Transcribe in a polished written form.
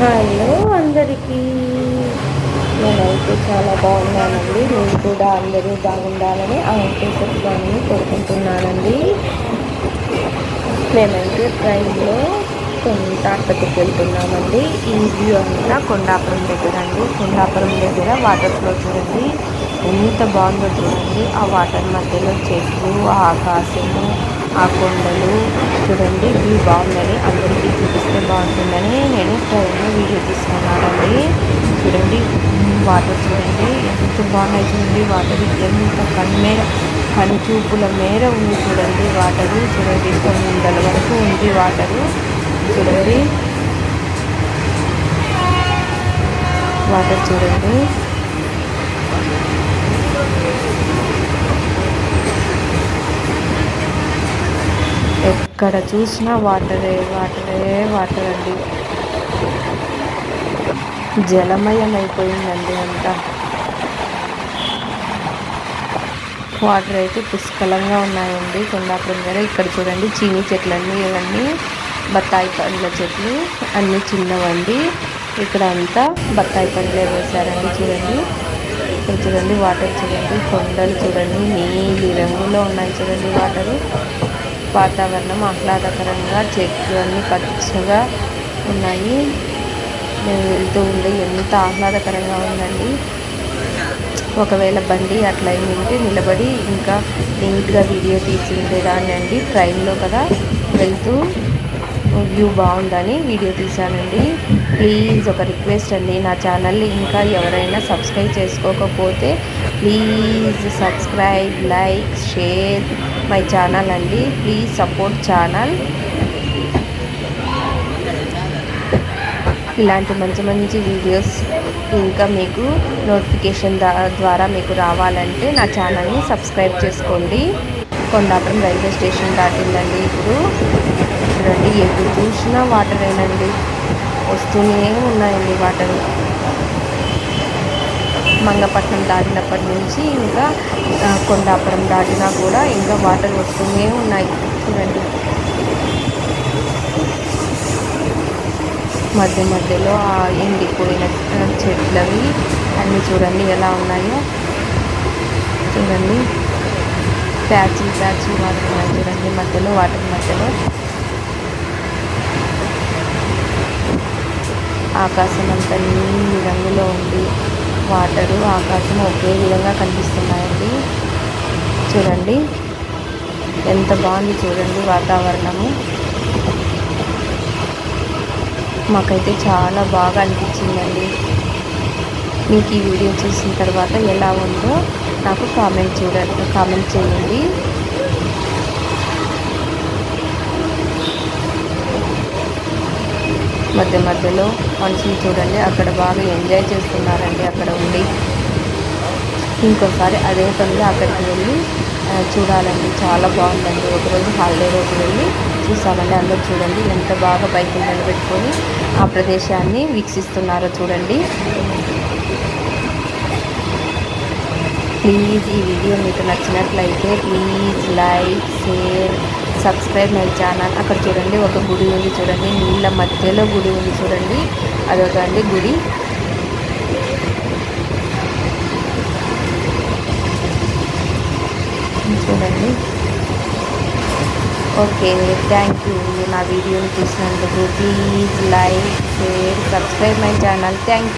Hello అందరికీ, నేనైతే చాలా బాగున్నానండి. నేను కూడా అందరూ బాగుండాలని ఆ వెంకటేశ్వరుని కోరుకుంటున్నానండి. మేమైతే ట్రైన్లో తాటిపత్రికి వెళ్తున్నామండి. ఈ వ్యూ అంతా కొండాపురం దగ్గర అండి. కొండాపురం దగ్గర వాటర్ ఫ్లో చూడండి ఎంత బాగుందో చూడండి. ఆ వాటర్ మధ్యలో చెట్లు, ఆ ఆకాశము, ఆ కొండలు చూడండి. వ్యూ బాగుందని అందరికీ చూపిస్తే బాగుంటుందని నేను ట్రైన్లో వీడియో తీసుకున్నానండి. చూడండి వాటర్ చూడండి ఎంత బాగున్నాయి చూడండి. వాటర్ ఎంత కనుచూపుల మేర ఉంది చూడండి. వాటరు చూడండి కొండల వరకు ఉంది వాటరు చూడండి. వాటర్ చూడండి ఎక్కడ చూసినా వాటరే వాటరే వాటర్ అండి. జలమయం అయిపోయిందండి అంతా. వాటర్ అయితే పుష్కలంగా ఉన్నాయండి కొండాపురం దగ్గర. ఇక్కడ చూడండి చీనీ చెట్లన్నీ, ఇవన్నీ బత్తాయి పండ్ల చెట్లు అన్నీ చిన్నవండి. ఇక్కడ అంతా బత్తాయి పండ్లే వేశారండి. చూడండి ఇక్కడ చూడండి వాటర్ చూడండి, కొండలు చూడండి నీలి రంగులో ఉన్నాయి చూడండి వాటరు. వాతావరణం ఆహ్లాదకరంగా, చెట్లు అన్నీ పచ్చగా ఉన్నాయి. మేము వెళ్తూ ఉండే ఎంత ఆహ్లాదకరంగా ఉందండి. ఒకవేళ బండి అట్లా ఉంటే నిలబడి ఇంకా నీట్గా వీడియో తీసి ఉండేదాన్ని అండి. ట్రైన్లో కదా వెళ్తూ వ్యూ బాగుందని వీడియో తీశానండి. ప్లీజ్ ఒక రిక్వెస్ట్ అండి, నా ఛానల్ని ఇంకా ఎవరైనా సబ్స్క్రైబ్ చేసుకోకపోతే please subscribe, like, share my channel అండి. Please support channel. ఇలాంటి మంచి మంచి వీడియోస్ ఇంకా మీకు నోటిఫికేషన్ ద్వారా మీకు రావాలంటే నా ఛానల్ని సబ్స్క్రైబ్ చేసుకోండి. కొండాపురం రైల్వే స్టేషన్ దాటిందండి. ఇప్పుడు చూడండి ఎటు చూసినా వాటరేనండి, వస్తూనే ఉన్నాయండి వాటర్. మంగపట్నం దాటినప్పటి నుంచి ఇంకా కొండాపురం దాటినా కూడా ఇంకా వాటర్ వస్తూనే ఉన్నాయి చూడండి. మధ్య మధ్యలో ఆ ఎండిపోయిన చెట్లవి అన్నీ చూడండి ఎలా ఉన్నాయో చూడండి. ప్యాచులు వాటర్ ఉన్నాయి చూడండి మధ్యలో, వాటర్ మధ్యలో. ఆకాశం అంతా నీలి రంగులో ఉంది. వాటరు ఆకాశం ఒకే విధంగా కనిపిస్తున్నాయండి. చూడండి ఎంత బాగుంది చూడండి వాతావరణము. మాకైతే చాలా బాగా అనిపించిందండి. మీకు ఈ వీడియో చూసిన తర్వాత ఎలా ఉందో నాకు కామెంట్ చేయండి. మధ్య మధ్యలో మనుషులు చూడండి అక్కడ బాగా ఎంజాయ్ చేస్తున్నారండి. అక్కడ ఉండి ఇంకోసారి అదే పనిగా అక్కడికి వెళ్ళి చూడాలండి. చాలా బాగుందండి. ఒకరోజు హాలిడే రోజు వెళ్ళి చూసామండి. అందరూ చూడండి ఎంత బాగా బైకులు నిలబెట్టుకొని ఆ ప్రదేశాన్ని వీక్షిస్తున్నారో చూడండి. ప్లీజ్ ఈ వీడియో మీకు నచ్చినట్లయితే please like, share, subscribe my channel. అక్కడ చూడండి ఒక గుడి ఉంది చూడండి, నీళ్ళ మధ్యలో గుడి ఉంది చూడండి. అదొక అండి గుడి. చూడండి. ఓకే, థ్యాంక్ యూ నా వీడియోని చూసినందుకు. Please like, share, subscribe my channel. Thank you.